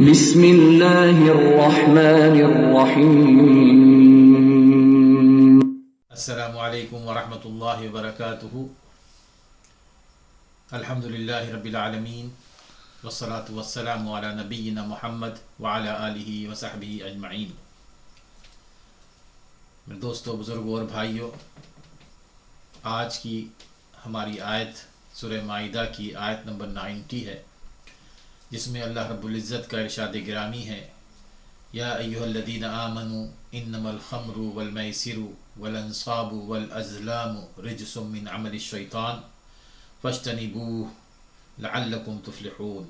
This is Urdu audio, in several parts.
بسم اللہ الرحمن الرحیم۔ السلام علیکم ورحمۃ اللہ وبرکاتہ۔ الحمدللہ رب العالمین والصلاة والسلام علی نبینا محمد وعلی آلہ وصحبہ اجمعین۔ میرے دوستو، بزرگوں اور بھائیوں، آج کی ہماری آیت سورہ مائدہ کی آیت نمبر 90 ہے، جس میں اللہ رب العزت کا ارشاد گرامی ہے: یا ایھا الذین آمنوا انما الخمر والمیسر والانصاب والازلام رجس من عمل الشیطان فاجتنبوہ لعلکم تفلحون۔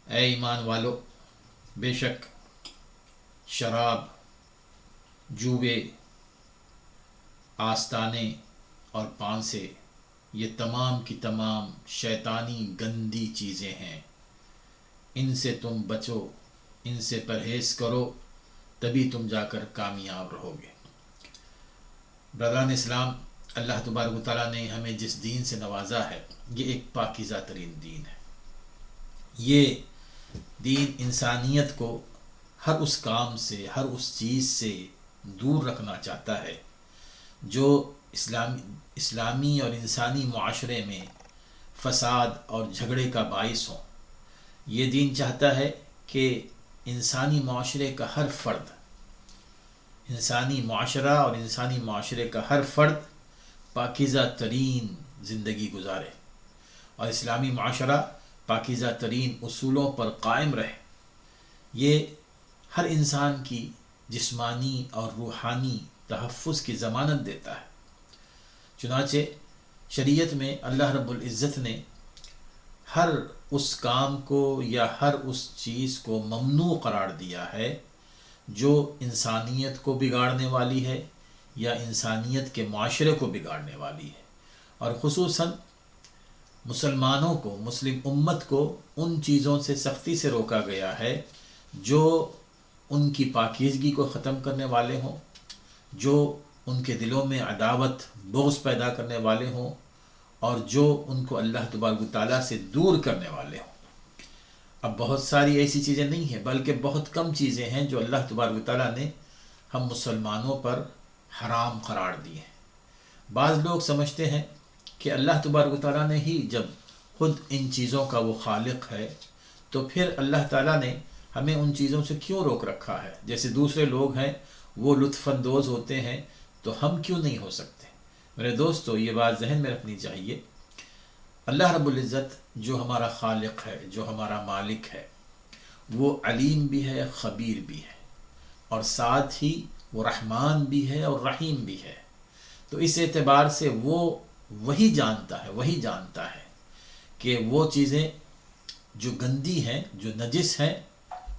اے ایمان والو، بے شک شراب، جوے، آستانے اور پانسے، یہ تمام کی تمام شیطانی گندی چیزیں ہیں۔ ان سے تم بچو، ان سے پرہیز کرو، تبھی تم جا کر کامیاب رہو گے۔ برادران اسلام، اللہ تبارک و تعالیٰ نے ہمیں جس دین سے نوازا ہے، یہ ایک پاکیزہ ترین دین ہے۔ یہ دین انسانیت کو ہر اس کام سے، ہر اس چیز سے دور رکھنا چاہتا ہے جو اسلامی اور انسانی معاشرے میں فساد اور جھگڑے کا باعث ہوں۔ یہ دین چاہتا ہے کہ انسانی معاشرے کا ہر فرد، انسانی معاشرہ اور انسانی معاشرے کا ہر فرد پاکیزہ ترین زندگی گزارے، اور اسلامی معاشرہ پاکیزہ ترین اصولوں پر قائم رہے۔ یہ ہر انسان کی جسمانی اور روحانی تحفظ کی ضمانت دیتا ہے۔ چنانچہ شریعت میں اللہ رب العزت نے ہر اس کام کو یا ہر اس چیز کو ممنوع قرار دیا ہے جو انسانیت کو بگاڑنے والی ہے یا انسانیت کے معاشرے کو بگاڑنے والی ہے، اور خصوصاً مسلمانوں کو، مسلم امت کو ان چیزوں سے سختی سے روکا گیا ہے جو ان کی پاکیزگی کو ختم کرنے والے ہوں، جو ان کے دلوں میں عداوت، بغض پیدا کرنے والے ہوں، اور جو ان کو اللہ تبارک و تعالیٰ سے دور کرنے والے ہوں۔ اب بہت ساری ایسی چیزیں نہیں ہیں، بلکہ بہت کم چیزیں ہیں جو اللہ تبارک و تعالیٰ نے ہم مسلمانوں پر حرام قرار دی ہیں۔ بعض لوگ سمجھتے ہیں کہ اللہ تبارک و تعالیٰ نے ہی جب خود ان چیزوں کا وہ خالق ہے تو پھر اللہ تعالیٰ نے ہمیں ان چیزوں سے کیوں روک رکھا ہے؟ جیسے دوسرے لوگ ہیں وہ لطف اندوز ہوتے ہیں تو ہم کیوں نہیں ہو سکتے؟ میرے دوستو، یہ بات ذہن میں رکھنی چاہیے۔ اللہ رب العزت جو ہمارا خالق ہے، جو ہمارا مالک ہے، وہ علیم بھی ہے، خبیر بھی ہے، اور ساتھ ہی وہ رحمان بھی ہے اور رحیم بھی ہے۔ تو اس اعتبار سے وہ وہی جانتا ہے کہ وہ چیزیں جو گندی ہیں، جو نجس ہیں،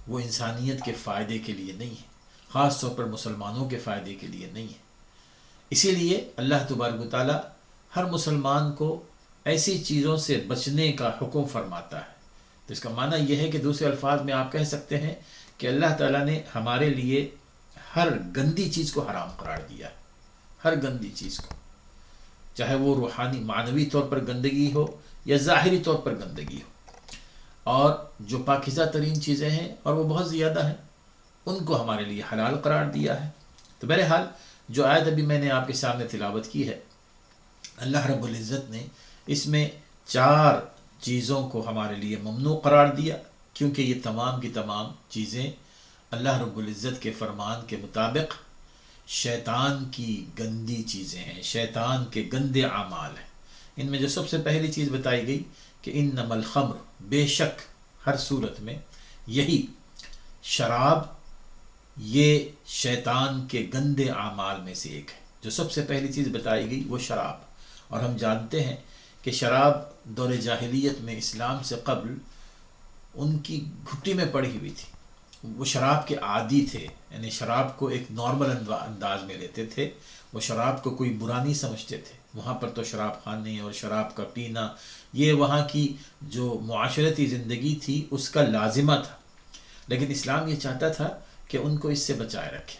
وہ انسانیت کے فائدے کے لیے نہیں ہیں، خاص طور پر مسلمانوں کے فائدے کے لیے نہیں ہیں۔ اسی لیے اللہ تبارک و تعالیٰ ہر مسلمان کو ایسی چیزوں سے بچنے کا حکم فرماتا ہے۔ تو اس کا معنی یہ ہے کہ دوسرے الفاظ میں آپ کہہ سکتے ہیں کہ اللہ تعالیٰ نے ہمارے لیے ہر گندی چیز کو حرام قرار دیا ہے، ہر گندی چیز کو، چاہے وہ روحانی معنوی طور پر گندگی ہو یا ظاہری طور پر گندگی ہو، اور جو پاکیزہ ترین چیزیں ہیں اور وہ بہت زیادہ ہیں، ان کو ہمارے لیے حلال قرار دیا ہے۔ تو بہرحال جو آیت ابھی میں نے آپ کے سامنے تلاوت کی ہے، اللہ رب العزت نے اس میں 4 چیزوں کو ہمارے لیے ممنوع قرار دیا، کیونکہ یہ تمام کی تمام چیزیں اللہ رب العزت کے فرمان کے مطابق شیطان کی گندی چیزیں ہیں، شیطان کے گندے اعمال ہیں۔ ان میں جو سب سے پہلی چیز بتائی گئی کہ انما الخمر، بے شک ہر صورت میں یہی شراب، یہ شیطان کے گندے اعمال میں سے ایک ہے۔ جو سب سے پہلی چیز بتائی گئی وہ شراب، اور ہم جانتے ہیں کہ شراب دور جاہلیت میں اسلام سے قبل ان کی گھٹی میں پڑی ہوئی تھی۔ وہ شراب کے عادی تھے، یعنی شراب کو ایک نارمل انداز میں لیتے تھے، وہ شراب کو کوئی برا نہیں سمجھتے تھے۔ وہاں پر تو شراب خانے اور شراب کا پینا یہ وہاں کی جو معاشرتی زندگی تھی اس کا لازمہ تھا، لیکن اسلام یہ چاہتا تھا کہ ان کو اس سے بچائے رکھے۔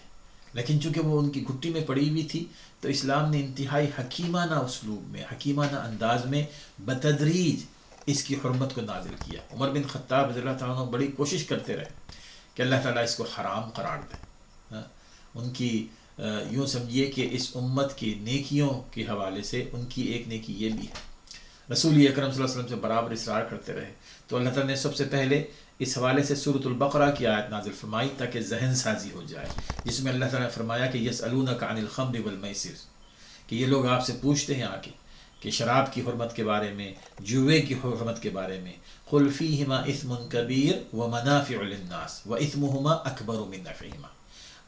لیکن چونکہ وہ ان کی گھٹی میں پڑی ہوئی تھی تو اسلام نے انتہائی حکیمانہ اسلوب میں، حکیمانہ انداز میں بتدریج اس کی حرمت کو نازل کیا۔ عمر بن خطاب رضی اللہ تعالیٰ عنہ بڑی کوشش کرتے رہے کہ اللہ تعالیٰ اس کو حرام قرار دے۔ ان کی یوں سمجھیے کہ اس امت کی نیکیوں کے حوالے سے ان کی ایک نیکی یہ بھی ہے۔ رسول اکرم صلی اللہ علیہ وسلم سے برابر اصرار کرتے رہے، تو اللہ تعالیٰ نے سب سے پہلے اس حوالے سے سورۃ البقرہ کی آیت نازل فرمائی تاکہ ذہن سازی ہو جائے، جس میں اللہ تعالیٰ نے فرمایا کہ یسألونک عن الخمر والمیسر، کہ یہ لوگ آپ سے پوچھتے ہیں آ کے کہ شراب کی حرمت کے بارے میں، جوئے کی حرمت کے بارے میں، قل فیہما اثم کبیر ومنافع للناس واثمہما اکبر من نفعہما۔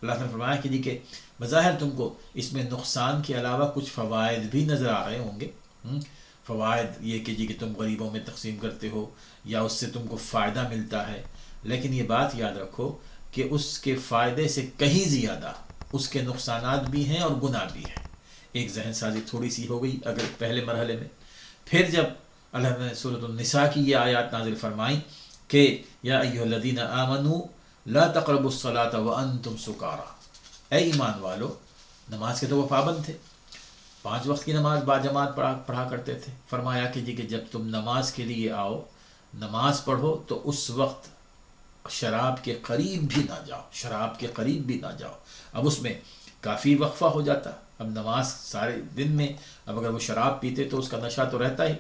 اللہ تعالیٰ نے فرمایا کہ جی کہ بظاہر تم کو اس میں نقصان کے علاوہ کچھ فوائد بھی نظر آ رہے ہوں گے۔ فوائد یہ کہ جی کہ تم غریبوں میں تقسیم کرتے ہو یا اس سے تم کو فائدہ ملتا ہے، لیکن یہ بات یاد رکھو کہ اس کے فائدے سے کہیں زیادہ اس کے نقصانات بھی ہیں اور گناہ بھی ہیں۔ ایک ذہن سازی تھوڑی سی ہو گئی اگر پہلے مرحلے میں۔ پھر جب اللہ نے سورۃ النساء کی یہ آیات نازل فرمائیں کہ یا ایھا الذین آمنوا لا تقربوا الصلاۃ وانتم سکارى، اے ایمان والو، نماز کے تو وہ پابند تھے، 5 وقت کی نماز باجماعت پڑھا کرتے تھے۔ فرمایا کہ جی کہ جب تم نماز کے لیے آؤ، نماز پڑھو، تو اس وقت شراب کے قریب بھی نہ جاؤ، شراب کے قریب بھی نہ جاؤ۔ اب اس میں کافی وقفہ ہو جاتا، اب نماز سارے دن میں اب اگر وہ شراب پیتے تو اس کا نشہ تو رہتا ہی،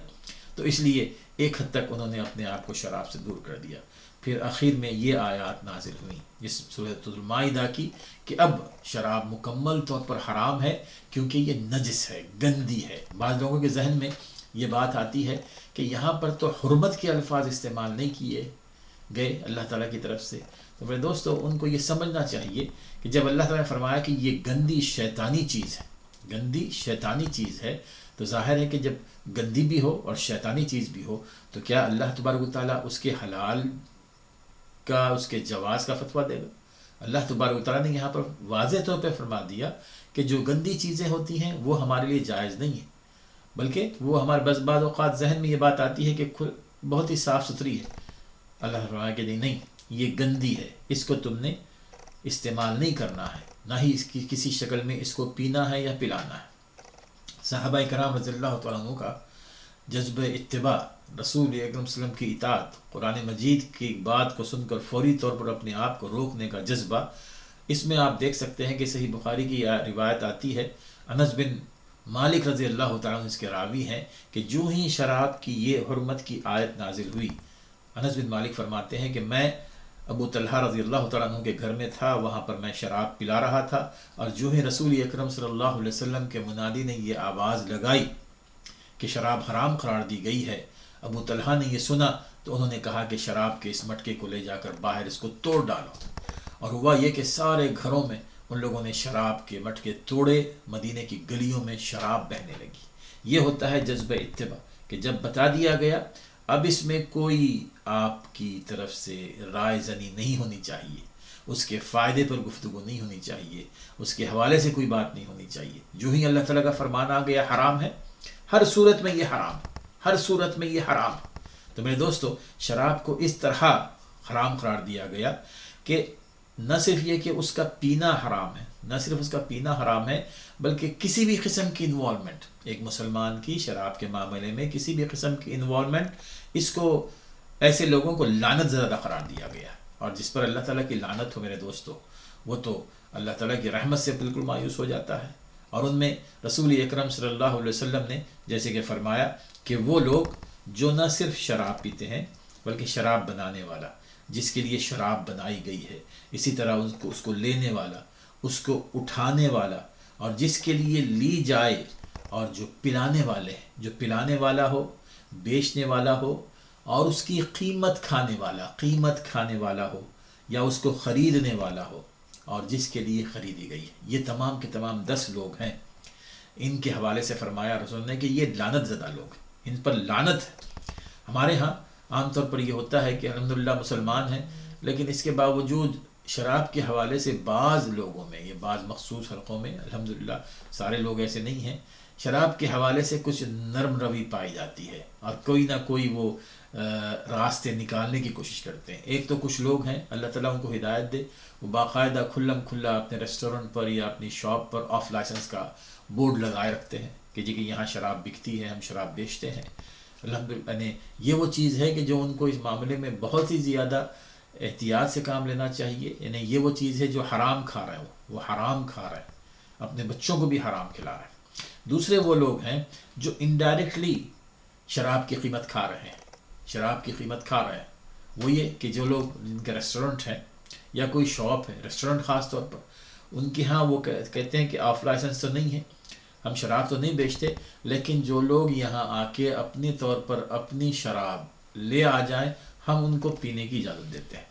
تو اس لیے ایک حد تک انہوں نے اپنے آپ کو شراب سے دور کر دیا۔ پھر آخر میں یہ آیات نازل ہوئیں جس سورۃ المائدہ کی کہ اب شراب مکمل طور پر حرام ہے کیونکہ یہ نجس ہے، گندی ہے۔ بعض لوگوں کے ذہن میں یہ بات آتی ہے کہ یہاں پر تو حرمت کے الفاظ استعمال نہیں کیے گئے اللہ تعالیٰ کی طرف سے، تو میرے دوستو ان کو یہ سمجھنا چاہیے کہ جب اللہ تعالیٰ نے فرمایا کہ یہ گندی شیطانی چیز ہے، گندی شیطانی چیز ہے، تو ظاہر ہے کہ جب گندی بھی ہو اور شیطانی چیز بھی ہو تو کیا اللہ تبارک و تعالیٰ اس کے حلال کا، اس کے جواز کا فتویٰ دے گا؟ اللہ تبارک و تعالیٰ نے یہاں پر واضح طور پہ فرما دیا کہ جو گندی چیزیں ہوتی ہیں وہ ہمارے لیے جائز نہیں ہیں، بلکہ وہ ہمارے بعض اوقات ذہن میں یہ بات آتی ہے کہ بہت ہی صاف ستھری ہے۔ اللہ نے فرمایا کہ نہیں، یہ گندی ہے، اس کو تم نے استعمال نہیں کرنا ہے، نہ ہی اس کی کسی شکل میں اس کو پینا ہے یا پلانا ہے۔ صحابہ کرام رضی اللہ تعالیٰ عنہ کا جذبہ اتباع، رسول اکرم صلی اللہ علیہ وسلم کی اطاعت، قرآن مجید کی بات کو سن کر فوری طور پر اپنے آپ کو روکنے کا جذبہ، اس میں آپ دیکھ سکتے ہیں کہ صحیح بخاری کی روایت آتی ہے، انس بن مالک رضی اللہ تعالیٰ عنہ اس کے راوی ہیں کہ جو ہی شراب کی یہ حرمت کی آیت نازل ہوئی، انس بن مالک فرماتے ہیں کہ میں ابو طلحہ رضی اللہ تعالیٰ عنہ کے گھر میں تھا، وہاں پر میں شراب پلا رہا تھا، اور جو ہی رسول اکرم صلی اللہ علیہ وسلم کے منادی نے یہ آواز لگائی کہ شراب حرام قرار دی گئی ہے، ابو طلحہ نے یہ سنا تو انہوں نے کہا کہ شراب کے اس مٹکے کو لے جا کر باہر اس کو توڑ ڈالو، اور ہوا یہ کہ سارے گھروں میں ان لوگوں نے شراب کے مٹکے توڑے، مدینے کی گلیوں میں شراب بہنے لگی۔ یہ ہوتا ہے جذبہ اتباع کہ جب بتا دیا گیا اب اس میں کوئی آپ کی طرف سے رائے زنی نہیں ہونی چاہیے، اس کے فائدے پر گفتگو نہیں ہونی چاہیے، اس کے حوالے سے کوئی بات نہیں ہونی چاہیے۔ جو ہی اللہ تعالیٰ کا فرمان آ گیا حرام ہے، ہر صورت میں یہ حرام، ہر صورت میں یہ حرام۔ تو میرے دوستو شراب کو اس طرح حرام قرار دیا گیا کہ نہ صرف یہ کہ اس کا پینا حرام ہے، نہ صرف اس کا پینا حرام ہے، بلکہ کسی بھی قسم کی انوالومنٹ، ایک مسلمان کی شراب کے معاملے میں کسی بھی قسم کی انوالومنٹ، اس کو ایسے لوگوں کو لعنت زدہ قرار دیا گیا، اور جس پر اللہ تعالیٰ کی لعنت ہو میرے دوستو، وہ تو اللہ تعالیٰ کی رحمت سے بالکل مایوس ہو جاتا ہے۔ اور ان میں رسول اکرم صلی اللہ علیہ وسلم نے جیسے کہ فرمایا کہ وہ لوگ جو نہ صرف شراب پیتے ہیں بلکہ شراب بنانے والا، جس کے لیے شراب بنائی گئی ہے، اسی طرح اس کو لینے والا، اس کو اٹھانے والا، اور جس کے لیے لی جائے، اور جو پلانے والے ہیں، جو پلانے والا ہو، بیچنے والا ہو، اور اس کی قیمت کھانے والا ہو، یا اس کو خریدنے والا ہو، اور جس کے لیے خریدی گئی ہے، یہ تمام کے تمام 10 لوگ ہیں۔ ان کے حوالے سے فرمایا رسول نے کہ یہ لعنت زدہ لوگ ہیں، ان پر لعنت ہے۔ ہمارے ہاں عام طور پر یہ ہوتا ہے کہ الحمدللہ مسلمان ہیں، لیکن اس کے باوجود شراب کے حوالے سے بعض لوگوں میں، یہ بعض مخصوص حلقوں میں، الحمدللہ سارے لوگ ایسے نہیں ہیں، شراب کے حوالے سے کچھ نرم روی پائی جاتی ہے، اور کوئی نہ کوئی وہ راستے نکالنے کی کوشش کرتے ہیں۔ ایک تو کچھ لوگ ہیں، اللہ تعالیٰ ان کو ہدایت دے، وہ باقاعدہ کھلم کھلا اپنے ریسٹورنٹ پر یا اپنی شاپ پر آف لائسنس کا بورڈ لگائے رکھتے ہیں کہ جی کہ یہاں شراب بکتی ہے، ہم شراب بیچتے ہیں، الحمدللہ نے یہ وہ چیز ہے کہ جو ان کو اس معاملے میں بہت ہی زیادہ احتیاط سے کام لینا چاہیے. یعنی یہ وہ چیز ہے جو حرام کھا رہے ہیں، وہ حرام کھا رہے ہیں، اپنے بچوں کو بھی حرام کھلا رہے ہیں. دوسرے وہ لوگ ہیں جو انڈائریکٹلی شراب کی قیمت کھا رہے ہیں، شراب کی قیمت کھا رہے ہیں. وہ یہ کہ جو لوگ جن کے ریسٹورنٹ ہیں یا کوئی شاپ ہے، ریسٹورنٹ خاص طور پر، ان کے ہاں وہ کہتے ہیں کہ آف لائسنس تو نہیں ہے، ہم شراب تو نہیں بیچتے، لیکن جو لوگ یہاں آ کے اپنے طور پر اپنی شراب لے آ جائیں ہم ان کو پینے کی اجازت دیتے ہیں.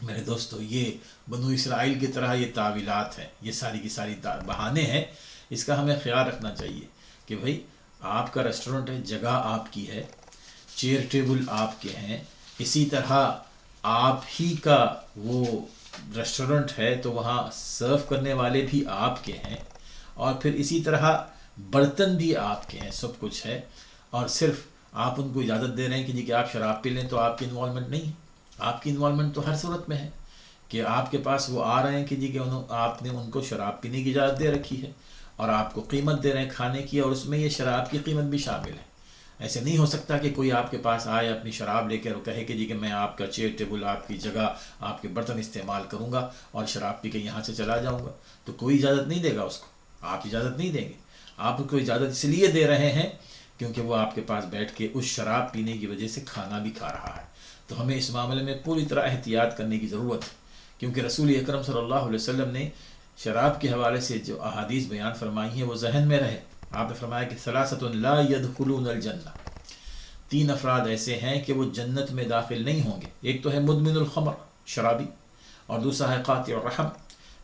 میرے دوستو، یہ بنو اسرائیل کی طرح یہ تعویلات ہیں، یہ ساری کی ساری بہانے ہیں. اس کا ہمیں خیال رکھنا چاہیے کہ بھائی آپ کا ریسٹورنٹ ہے، جگہ آپ کی ہے، چیئر ٹیبل آپ کے ہیں، اسی طرح آپ ہی کا وہ ریسٹورنٹ ہے تو وہاں سرو کرنے والے بھی آپ کے ہیں، اور پھر اسی طرح برتن بھی آپ کے ہیں، سب کچھ ہے، اور صرف آپ ان کو اجازت دے رہے ہیں کہ جی کہ آپ شراب پی لیں تو آپ کی انوالومنٹ نہیں ہے. آپ کی انوالومنٹ تو ہر صورت میں ہے کہ آپ کے پاس وہ آ رہے ہیں کہ جی کہ آپ نے ان کو شراب پینے کی اجازت دے رکھی ہے اور آپ کو قیمت دے رہے ہیں کھانے کی، اور اس میں یہ شراب کی قیمت بھی شامل ہے. ایسے نہیں ہو سکتا کہ کوئی آپ کے پاس آئے اپنی شراب لے کر اور کہے کہ جی کہ میں آپ کا چیئر ٹیبل، آپ کی جگہ، آپ کے برتن استعمال کروں گا اور شراب پی کے یہاں سے چلا جاؤں گا. تو کوئی اجازت نہیں دے گا اس کو، آپ اجازت نہیں دیں گے. آپ کو اجازت اس لیے دے رہے ہیں کیونکہ وہ آپ کے پاس بیٹھ کے اس شراب پینے کی وجہ سے کھانا بھی کھا رہا ہے. تو ہمیں اس معاملے میں پوری طرح احتیاط کرنے کی ضرورت ہے، کیونکہ رسول اکرم صلی اللہ علیہ وسلم نے شراب کے حوالے سے جو احادیث بیان فرمائی ہیں وہ ذہن میں رہے. آپ نے فرمایا کہ ثلاثۃ لا يدخلون الجنہ، 3 افراد ایسے ہیں کہ وہ جنت میں داخل نہیں ہوں گے. ایک تو ہے مدمن الخمر، شرابی، اور دوسرا ہے قاطع الرحم،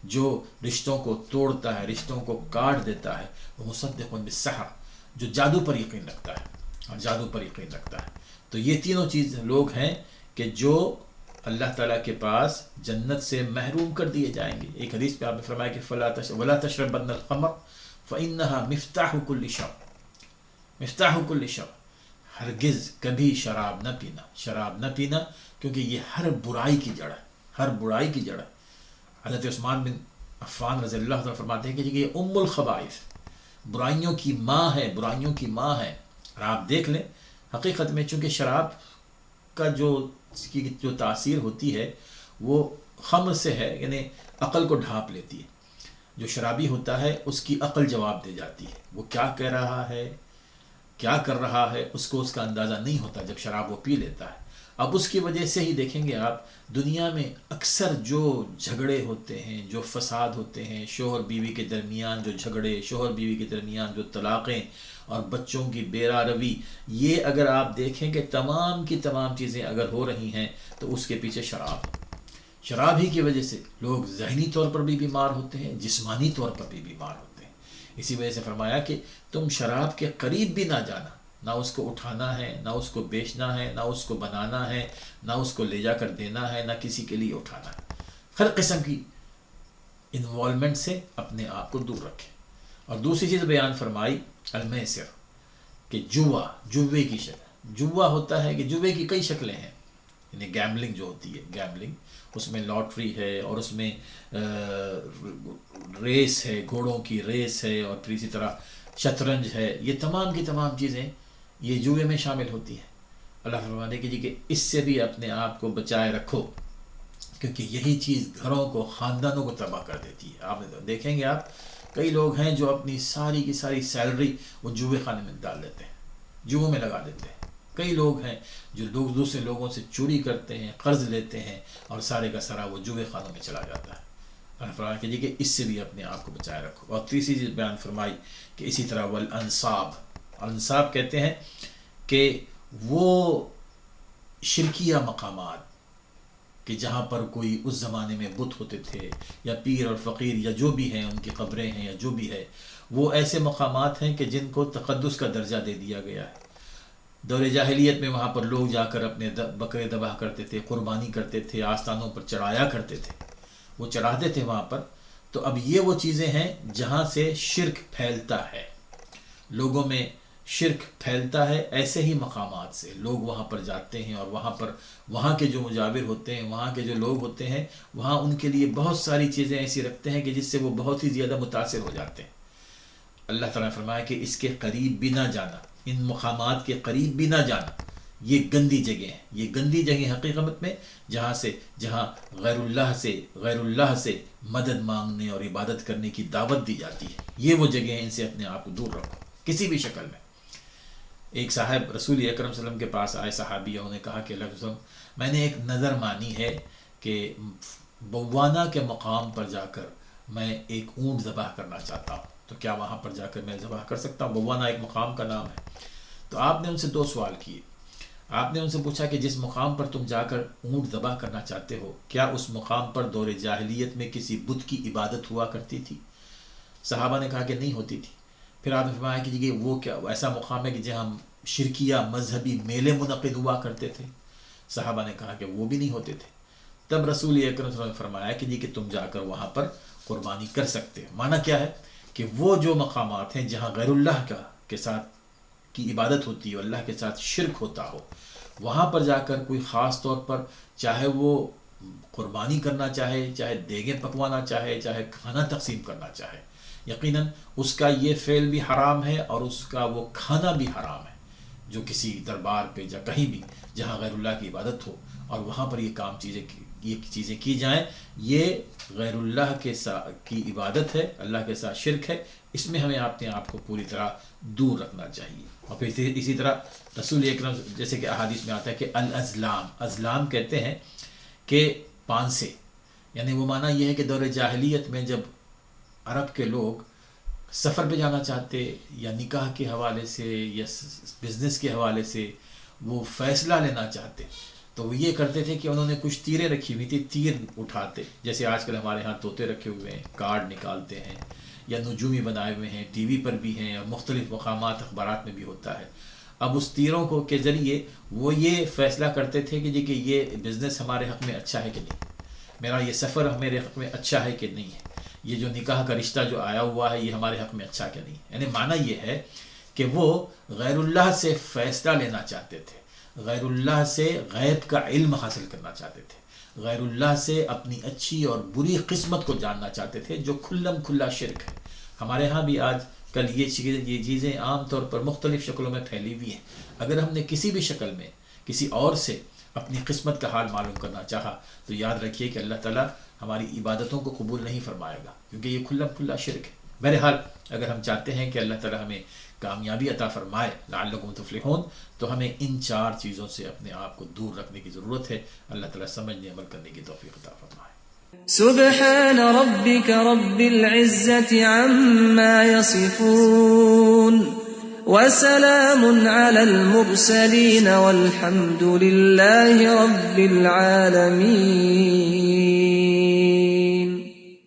جو رشتوں کو توڑتا ہے، رشتوں کو کاٹ دیتا ہے. وہ مصدق بالسحر، جو جادو پر یقین رکھتا ہے اور جادو پر یقین رکھتا ہے. تو یہ تینوں چیز لوگ ہیں کہ جو اللہ تعالیٰ کے پاس جنت سے محروم کر دیے جائیں گے. ایک حدیث پہ آپ نے فرمایا کہ وَلَا تَشْرَبَنَّ الْخَمْرَ فَإِنَّهَا مِفْتَاحُ كُلِّ شَرٍ، مفتاح كُلِّ شَرٍ. ہرگز کبھی شراب نہ پینا، شراب نہ پینا، کیونکہ یہ ہر برائی کی جڑ ہے، ہر برائی کی جڑ ہے. حضرت عثمان بن عفان رضی اللہ عنہ فرماتے ہیں کہ یہ ام الخبائث، برائیوں کی ماں ہے، برائیوں کی ماں ہے. اور آپ دیکھ لیں حقیقت میں چونکہ شراب کا جو تاثیر ہوتی ہے وہ خمر سے ہے، یعنی عقل کو ڈھانپ لیتی ہے. جو شرابی ہوتا ہے اس کی عقل جواب دے جاتی ہے، وہ کیا کہہ رہا ہے، کیا کر رہا ہے، اس کو اس کا اندازہ نہیں ہوتا جب شراب وہ پی لیتا ہے. اب اس کی وجہ سے ہی دیکھیں گے آپ دنیا میں اکثر جو جھگڑے ہوتے ہیں، جو فساد ہوتے ہیں، شوہر بیوی کے درمیان جو جھگڑے، شوہر بیوی کے درمیان جو طلاقیں اور بچوں کی بیرا روی، یہ اگر آپ دیکھیں کہ تمام کی تمام چیزیں اگر ہو رہی ہیں تو اس کے پیچھے شراب ہی کی وجہ سے لوگ ذہنی طور پر بھی بیمار ہوتے ہیں، جسمانی طور پر بھی بیمار ہوتے ہیں. اسی وجہ سے فرمایا کہ تم شراب کے قریب بھی نہ جانا، نہ اس کو اٹھانا ہے، نہ اس کو بیچنا ہے، نہ اس کو بنانا ہے، نہ اس کو لے جا کر دینا ہے، نہ کسی کے لیے اٹھانا ہے. ہر قسم کی انوالومنٹ سے اپنے آپ کو دور رکھیں. اور دوسری چیز بیان فرمائی المیسر، کہ جوے کی شکل. جوا ہوتا ہے کہ جوے کی کئی شکلیں ہیں، یعنی گیملنگ جو ہوتی ہے، گیملنگ اس میں لاٹری ہے، اور اس میں ریس ہے، گھوڑوں کی ریس ہے، اور پھر اسی طرح شطرنج ہے. یہ تمام کی تمام چیزیں یہ جوئے میں شامل ہوتی ہیں. اللہ فرمانے کی جی کہ اس سے بھی اپنے آپ کو بچائے رکھو، کیونکہ یہی چیز گھروں کو، خاندانوں کو تباہ کر دیتی ہے. آپ دیکھیں گے آپ کئی لوگ ہیں جو اپنی ساری کی ساری سیلری وہ جوئے خانے میں ڈال دیتے ہیں، جوؤں میں لگا دیتے ہیں. کئی لوگ ہیں جو دوسرے لوگوں سے چوری کرتے ہیں، قرض لیتے ہیں، اور سارے کا سارا وہ جوئے خانوں میں چلا جاتا ہے. اللہ فرمایا کہ جی کہ اس سے بھی اپنے آپ کو بچائے رکھو. اور تیسری چیز بیان فرمائی کہ اسی طرح والانصاب، انصاب کہتے ہیں کہ وہ شرکیہ مقامات کہ جہاں پر کوئی اس زمانے میں بت ہوتے تھے، یا پیر اور فقیر یا جو بھی ہیں ان کی قبریں ہیں یا جو بھی ہے، وہ ایسے مقامات ہیں کہ جن کو تقدس کا درجہ دے دیا گیا ہے. دور جاہلیت میں وہاں پر لوگ جا کر اپنے بکرے ذبح کرتے تھے، قربانی کرتے تھے، آستانوں پر چڑھایا کرتے تھے، وہ چڑھاتے تھے وہاں پر. تو اب یہ وہ چیزیں ہیں جہاں سے شرک پھیلتا ہے، لوگوں میں شرک پھیلتا ہے. ایسے ہی مقامات سے لوگ وہاں پر جاتے ہیں، اور وہاں کے جو مجاور ہوتے ہیں، وہاں کے جو لوگ ہوتے ہیں، وہاں ان کے لیے بہت ساری چیزیں ایسی رکھتے ہیں کہ جس سے وہ بہت ہی زیادہ متاثر ہو جاتے ہیں. اللہ تعالیٰ نے فرمایا کہ اس کے قریب بھی نہ جانا. ان مقامات کے قریب بھی نہ جانا. یہ گندی جگہ ہیں. یہ گندی جگہ حقیقت میں جہاں غیر اللہ سے مدد مانگنے اور عبادت کرنے کی دعوت دی جاتی ہے. یہ وہ جگہ ہیں، ان سے اپنے آپ کو دور رکھو کسی بھی شکل میں. ایک صاحب رسول اکرم صلی اللہ علیہ وسلم کے پاس آئے صحابی، انہوں نے کہا کہ اللہ علیہ وسلم میں نے ایک نظر مانی ہے کہ بوانا کے مقام پر جا کر میں ایک اونٹ ذبح کرنا چاہتا ہوں، تو کیا وہاں پر جا کر میں ذبح کر سکتا ہوں؟ بوانا ایک مقام کا نام ہے. تو آپ نے ان سے 2 سوال کیے. آپ نے ان سے پوچھا کہ جس مقام پر تم جا کر اونٹ ذبح کرنا چاہتے ہو، کیا اس مقام پر دور جاہلیت میں کسی بت کی عبادت ہوا کرتی تھی؟ صحابہ نے کہا کہ نہیں ہوتی تھی. پھر آپ نے فرمایا کہ یہ وہ کیا ایسا مقام ہے کہ جہاں شرکیہ مذہبی میلے منعقد ہوا کرتے تھے؟ صحابہ نے کہا کہ وہ بھی نہیں ہوتے تھے. تب رسول اکرم صلی اللہ علیہ وسلم نے فرمایا کہ تم جا کر وہاں پر قربانی کر سکتے ہو. معنی کیا ہے کہ وہ جو مقامات ہیں جہاں غیر اللہ کے ساتھ کی عبادت ہوتی ہے، اللہ کے ساتھ شرک ہوتا ہو، وہاں پر جا کر کوئی خاص طور پر چاہے وہ قربانی کرنا چاہے، چاہے دیگیں پکوانا چاہے، چاہے کھانا تقسیم کرنا چاہے، یقیناً اس کا یہ فعل بھی حرام ہے اور اس کا وہ کھانا بھی حرام ہے. جو کسی دربار پہ یا کہیں بھی جہاں غیر اللہ کی عبادت ہو اور وہاں پر یہ چیزیں کی جائیں، یہ غیر اللہ کی عبادت ہے، اللہ کے ساتھ شرک ہے. اس میں ہمیں اپنے آپ کو پوری طرح دور رکھنا چاہیے. اور پھر اسی طرح رسول اکرم جیسے کہ احادیث میں آتا ہے کہ ازلام کہتے ہیں کہ پانسے، یعنی وہ معنی یہ ہے کہ دور جاہلیت میں جب عرب کے لوگ سفر پہ جانا چاہتے یا نکاح کے حوالے سے یا بزنس کے حوالے سے وہ فیصلہ لینا چاہتے، تو وہ یہ کرتے تھے کہ انہوں نے کچھ تیریں رکھی ہوئی تھی، تیر اٹھاتے، جیسے آج کل ہمارے ہاں طوطے رکھے ہوئے ہیں، کارڈ نکالتے ہیں، یا نجومی بنائے ہوئے ہیں، ٹی وی پر بھی ہیں اور مختلف مقامات اخبارات میں بھی ہوتا ہے. اب اس تیروں کے ذریعے وہ یہ فیصلہ کرتے تھے کہ یہ بزنس ہمارے حق میں اچھا ہے کہ نہیں، میرا یہ سفر میرے حق میں اچھا ہے کہ نہیں ہے، یہ جو نکاح کا رشتہ جو آیا ہوا ہے یہ ہمارے حق میں اچھا کہ نہیں. یعنی معنی یہ ہے کہ وہ غیر اللہ سے فیصلہ لینا چاہتے تھے، غیر اللہ سے غیب کا علم حاصل کرنا چاہتے تھے، غیر اللہ سے اپنی اچھی اور بری قسمت کو جاننا چاہتے تھے، جو کھلا شرک ہے. ہمارے ہاں بھی آج کل یہ چیزیں عام طور پر مختلف شکلوں میں پھیلی ہوئی ہیں. اگر ہم نے کسی بھی شکل میں کسی اور سے اپنی قسمت کا حال معلوم کرنا چاہا تو یاد رکھیے کہ اللہ تعالیٰ ہماری عبادتوں کو قبول نہیں فرمائے گا، کیونکہ یہ کھلا شرک ہے. بہرحال اگر ہم چاہتے ہیں کہ اللہ تعالیٰ ہمیں کامیابی عطا فرمائے، لعلکم تفلحون، تو ہمیں ان 4 چیزوں سے اپنے آپ کو دور رکھنے کی ضرورت ہے. اللہ تعالیٰ سمجھنے عمل کرنے کی توفیق عطا فرمائے. سبحان ربك رب العزة عما يصفون وسلام على المرسلين والحمد لله رب العالمين.